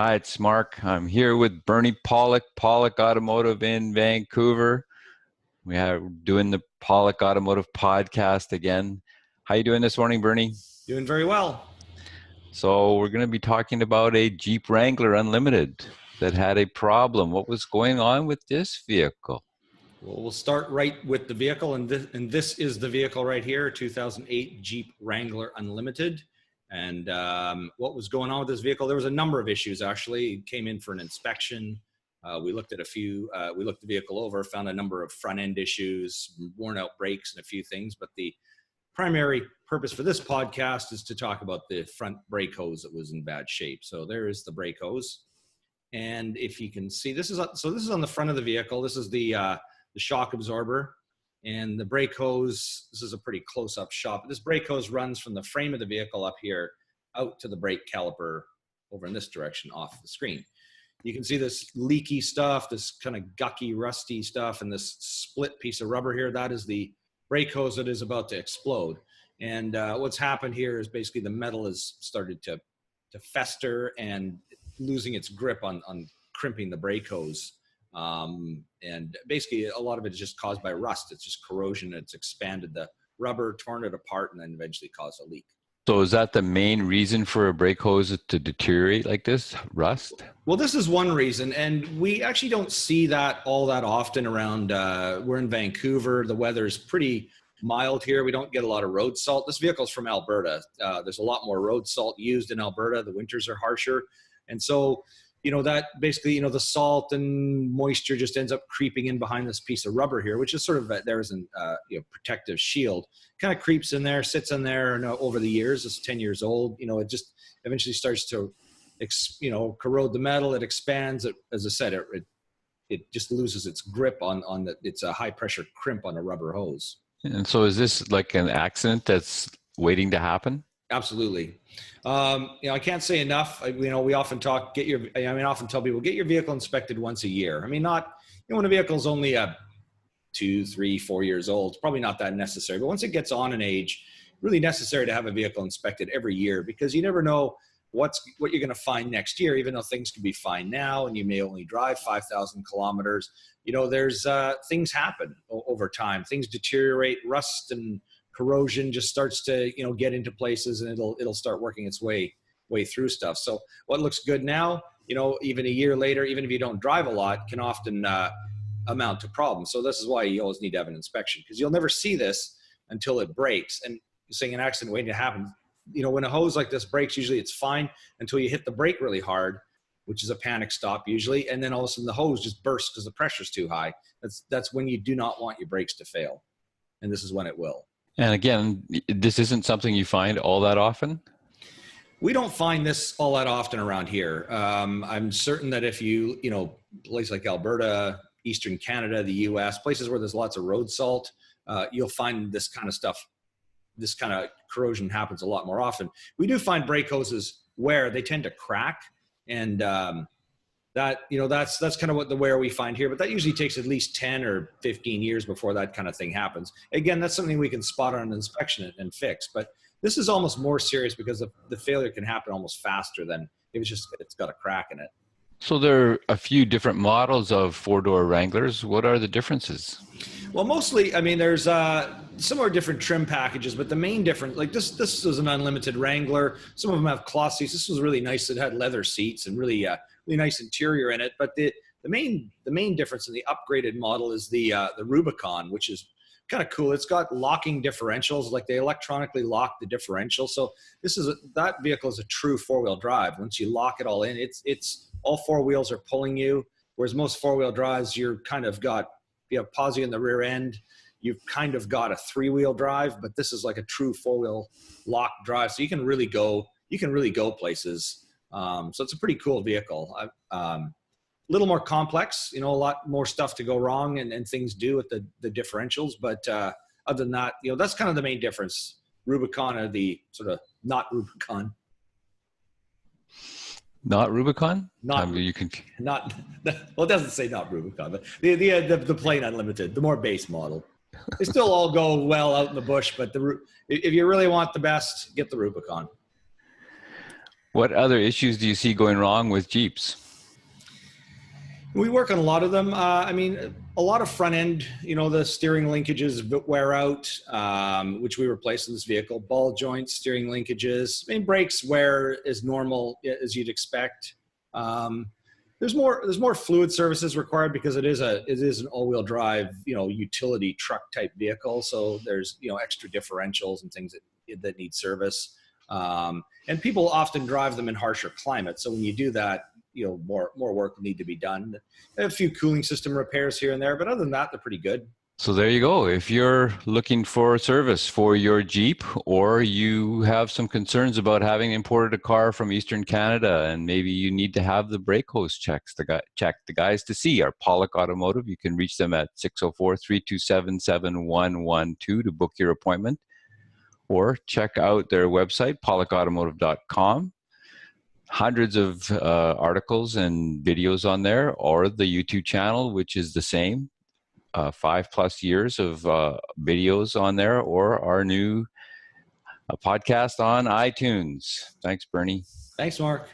Hi, it's Mark. I'm here with Bernie Pawlik, Pawlik Automotive in Vancouver. We are doing the Pawlik Automotive podcast again. How you doing this morning, Bernie? Doing very well. So we're going to be talking about a Jeep Wrangler Unlimited that had a problem. What was going on with this vehicle? Well, we'll start right with the vehicle, and this is the vehicle right here, 2008 Jeep Wrangler Unlimited. And what was going on with this vehicle? There was a number of issues, actually. It came in for an inspection. We looked at we looked the vehicle over, found a number of front-end issues, worn out brakes, and a few things. But the primary purpose for this podcast is to talk about the front brake hose that was in bad shape. So there is the brake hose. And if you can see, this is on the front of the vehicle. This is the shock absorber. And the brake hose, this is a pretty close-up shot, but this brake hose runs from the frame of the vehicle up here out to the brake caliper over in this direction off the screen. You can see this leaky stuff, this kind of gucky, rusty stuff, and this split piece of rubber here. That is the brake hose that is about to explode. And what's happened here is basically the metal has started to fester and losing its grip on crimping the brake hose. And basically a lot of it is just caused by rust. It's just corrosion. It's expanded the rubber, torn it apart, and then eventually caused a leak. So is that the main reason for a brake hose to deteriorate like this, rust? Well, this is one reason, and we actually don't see that all that often around. We're in Vancouver. The weather is pretty mild here. We don't get a lot of road salt. This vehicle's from Alberta. There's a lot more road salt used in Alberta. The winters are harsher. And so that basically, the salt and moisture just ends up creeping in behind this piece of rubber here, which is sort of there's a protective shield. Kind of creeps in there, sits in there, and over the years, it's 10 years old. It just eventually starts to, corrode the metal. It expands. As I said, it just loses its grip on the. It's a high pressure crimp on a rubber hose. And so is this like an accident that's waiting to happen? Absolutely. I can't say enough. We often talk, I often tell people, get your vehicle inspected once a year. I mean, not, when a vehicle is only 2, 3, 4 years old, it's probably not that necessary. But once it gets on an age, really necessary to have a vehicle inspected every year, because you never know what you're going to find next year, even though things can be fine now and you may only drive 5,000 kilometers. There's things happen over time. Things deteriorate, rust and corrosion just starts to get into places, and it'll start working its way through stuff. So what looks good now, even a year later, even if you don't drive a lot, can often amount to problems. So this is why you always need to have an inspection, because you'll never see this until it breaks. And you're saying an accident waiting to happen. When a hose like this breaks, usually it's fine until you hit the brake really hard, which is a panic stop usually, and then all of a sudden the hose just bursts because the pressure's too high. That's when you do not want your brakes to fail, and this is when it will. And again, this isn't something you find all that often? We don't find this all that often around here. I'm certain that if places like Alberta, Eastern Canada, the US, places where there's lots of road salt, you'll find this kind of stuff, this kind of corrosion happens a lot more often. We do find brake hoses where they tend to crack, and that's kind of what the wear we find here, but that usually takes at least 10 or 15 years before that kind of thing happens. Again, that's something we can spot on an inspection and fix, but this is almost more serious because the failure can happen almost faster than if it's got a crack in it. So there are a few different models of four-door Wranglers. What are the differences? Well, mostly, there's some are different trim packages, but the main difference, like this is an Unlimited Wrangler. Some of them have cloth seats. This was really nice. It had leather seats and really nice interior in it. But the main difference in the upgraded model is the Rubicon, which is kind of cool. It's got locking differentials, like they electronically lock the differential. So that vehicle is a true four-wheel drive. Once you lock it all in, it's all four wheels are pulling you. Whereas most four-wheel drives, you have posi in the rear end. You've kind of got a three-wheel drive, but this is like a true four-wheel lock drive. So you can really go places. So it's a pretty cool vehicle. A little more complex, a lot more stuff to go wrong and things do with the differentials. But other than that, that's kind of the main difference. Rubicon or the sort of not Rubicon. Not Rubicon? Not, not, well, it doesn't say not Rubicon, but the plain Unlimited, the more base model. They still all go well out in the bush, but if you really want the best, get the Rubicon. What other issues do you see going wrong with Jeeps? We work on a lot of them. I mean, a lot of front end, the steering linkages wear out, which we replaced in this vehicle. Ball joints, steering linkages. I mean, brakes wear is normal as you'd expect. There's more fluid services required because it is an all-wheel drive, utility truck type vehicle. So there's extra differentials and things that need service. And people often drive them in harsher climates. So when you do that, more work will need to be done. They have a few cooling system repairs here and there, but other than that, they're pretty good. So there you go. If you're looking for a service for your Jeep, or you have some concerns about having imported a car from Eastern Canada and maybe you need to have the brake hose checked, the guys to see are Pawlik Automotive. You can reach them at 604-327-7112 to book your appointment, or check out their website, pawlikautomotive.com. Hundreds of articles and videos on there, or the YouTube channel, which is the same. 5+ years of videos on there, or our new podcast on iTunes. Thanks, Bernie. Thanks, Mark.